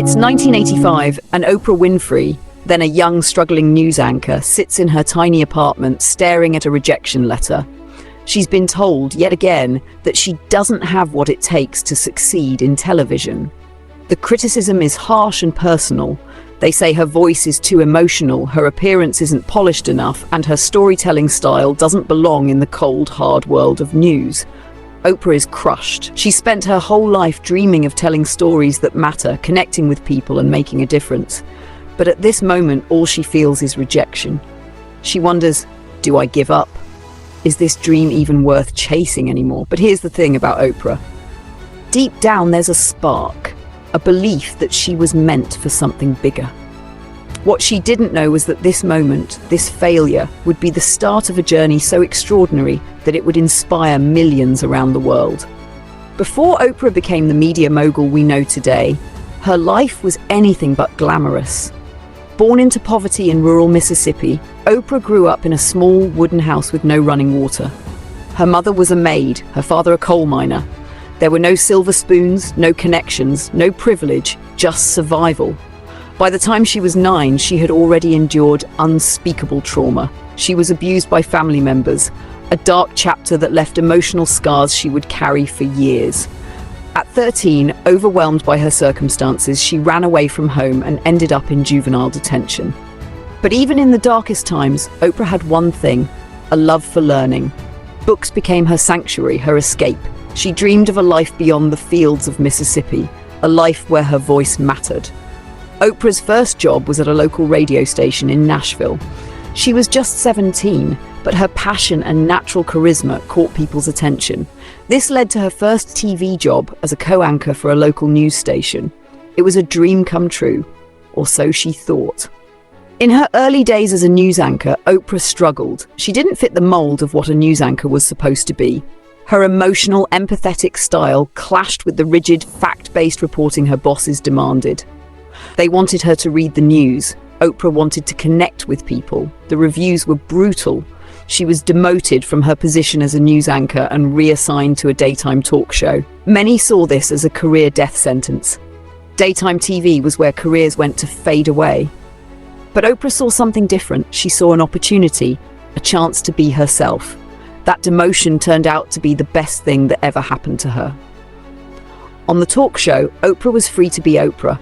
It's 1985, and Oprah Winfrey, then a young, struggling news anchor, sits in her tiny apartment staring at a rejection letter. She's been told, yet again, that she doesn't have what it takes to succeed in television. The criticism is harsh and personal. They say her voice is too emotional, her appearance isn't polished enough, and her storytelling style doesn't belong in the cold, hard world of news. Oprah is crushed. She spent her whole life dreaming of telling stories that matter, connecting with people and making a difference. But at this moment, all she feels is rejection. She wonders, do I give up? Is this dream even worth chasing anymore? But here's the thing about Oprah. Deep down, there's a spark, a belief that she was meant for something bigger. What she didn't know was that this moment, this failure, would be the start of a journey so extraordinary that it would inspire millions around the world. Before Oprah became the media mogul we know today, her life was anything but glamorous. Born into poverty in rural Mississippi, Oprah grew up in a small wooden house with no running water. Her mother was a maid, her father a coal miner. There were no silver spoons, no connections, no privilege, just survival. By the time she was 9, she had already endured unspeakable trauma. She was abused by family members, a dark chapter that left emotional scars she would carry for years. At 13, overwhelmed by her circumstances, she ran away from home and ended up in juvenile detention. But even in the darkest times, Oprah had one thing: a love for learning. Books became her sanctuary, her escape. She dreamed of a life beyond the fields of Mississippi, a life where her voice mattered. Oprah's first job was at a local radio station in Nashville. She was just 17, but her passion and natural charisma caught people's attention. This led to her first TV job as a co-anchor for a local news station. It was a dream come true, or so she thought. In her early days as a news anchor, Oprah struggled. She didn't fit the mold of what a news anchor was supposed to be. Her emotional, empathetic style clashed with the rigid, fact-based reporting her bosses demanded. They wanted her to read the news. Oprah wanted to connect with people. The reviews were brutal. She was demoted from her position as a news anchor and reassigned to a daytime talk show. Many saw this as a career death sentence. Daytime TV was where careers went to fade away. But Oprah saw something different. She saw an opportunity, a chance to be herself. That demotion turned out to be the best thing that ever happened to her. On the talk show, Oprah was free to be Oprah.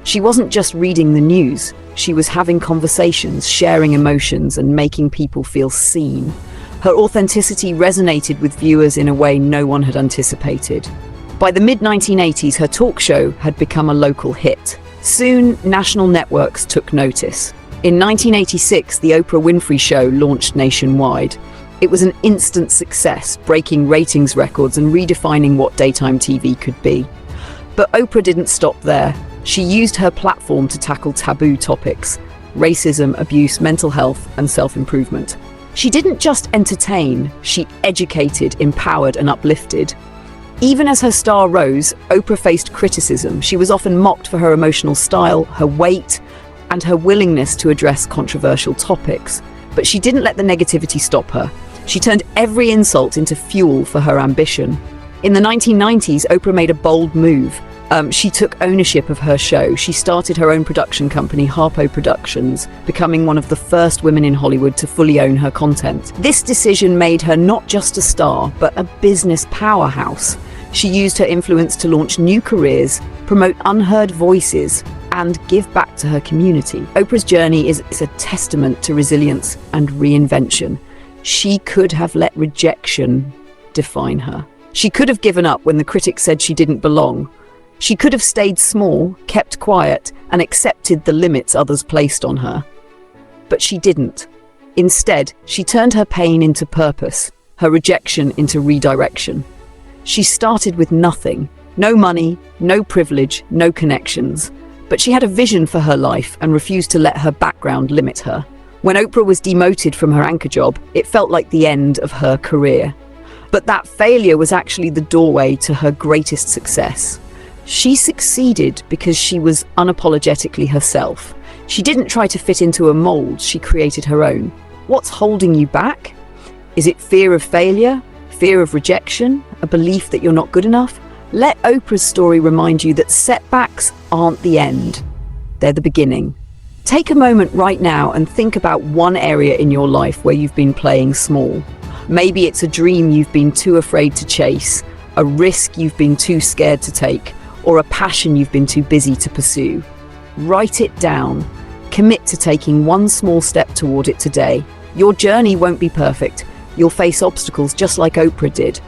She wasn't just reading the news. She was having conversations, sharing emotions, and making people feel seen. Her authenticity resonated with viewers in a way no one had anticipated. By the mid-1980s, her talk show had become a local hit. Soon, national networks took notice. In 1986, The Oprah Winfrey Show launched nationwide. It was an instant success, breaking ratings records and redefining what daytime TV could be. But Oprah didn't stop there. She used her platform to tackle taboo topics: racism, abuse, mental health, and self-improvement. She didn't just entertain, she educated, empowered, and uplifted. Even as her star rose, Oprah faced criticism. She was often mocked for her emotional style, her weight, and her willingness to address controversial topics. But she didn't let the negativity stop her. She turned every insult into fuel for her ambition. In the 1990s, Oprah made a bold move. She took ownership of her show. She started her own production company, Harpo Productions, becoming one of the first women in Hollywood to fully own her content. This decision made her not just a star, but a business powerhouse. She used her influence to launch new careers, promote unheard voices, and give back to her community. Oprah's journey is a testament to resilience and reinvention. She could have let rejection define her. She could have given up when the critics said she didn't belong. She could have stayed small, kept quiet, and accepted the limits others placed on her. But she didn't. Instead, she turned her pain into purpose, her rejection into redirection. She started with nothing: no money, no privilege, no connections. But she had a vision for her life and refused to let her background limit her. When Oprah was demoted from her anchor job, it felt like the end of her career. But that failure was actually the doorway to her greatest success. She succeeded because she was unapologetically herself. She didn't try to fit into a mold, she created her own. What's holding you back? Is it fear of failure? Fear of rejection? A belief that you're not good enough? Let Oprah's story remind you that setbacks aren't the end. They're the beginning. Take a moment right now and think about one area in your life where you've been playing small. Maybe it's a dream you've been too afraid to chase, a risk you've been too scared to take, or a passion you've been too busy to pursue. Write it down. Commit to taking one small step toward it today. Your journey won't be perfect. You'll face obstacles just like Oprah did.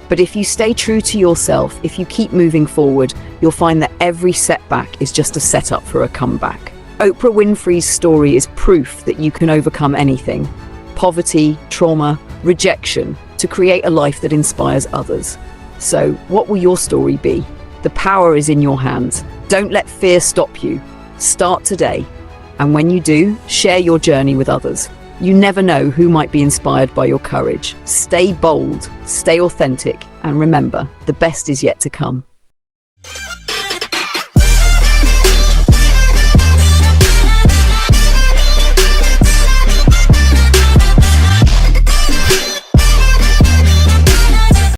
But if you stay true to yourself, if you keep moving forward, you'll find that every setback is just a setup for a comeback. Oprah Winfrey's story is proof that you can overcome anything. Poverty, trauma, rejection, to create a life that inspires others. So, what will your story be? The power is in your hands. Don't let fear stop you. Start today. And when you do, share your journey with others. You never know who might be inspired by your courage. Stay bold, stay authentic, and remember, the best is yet to come.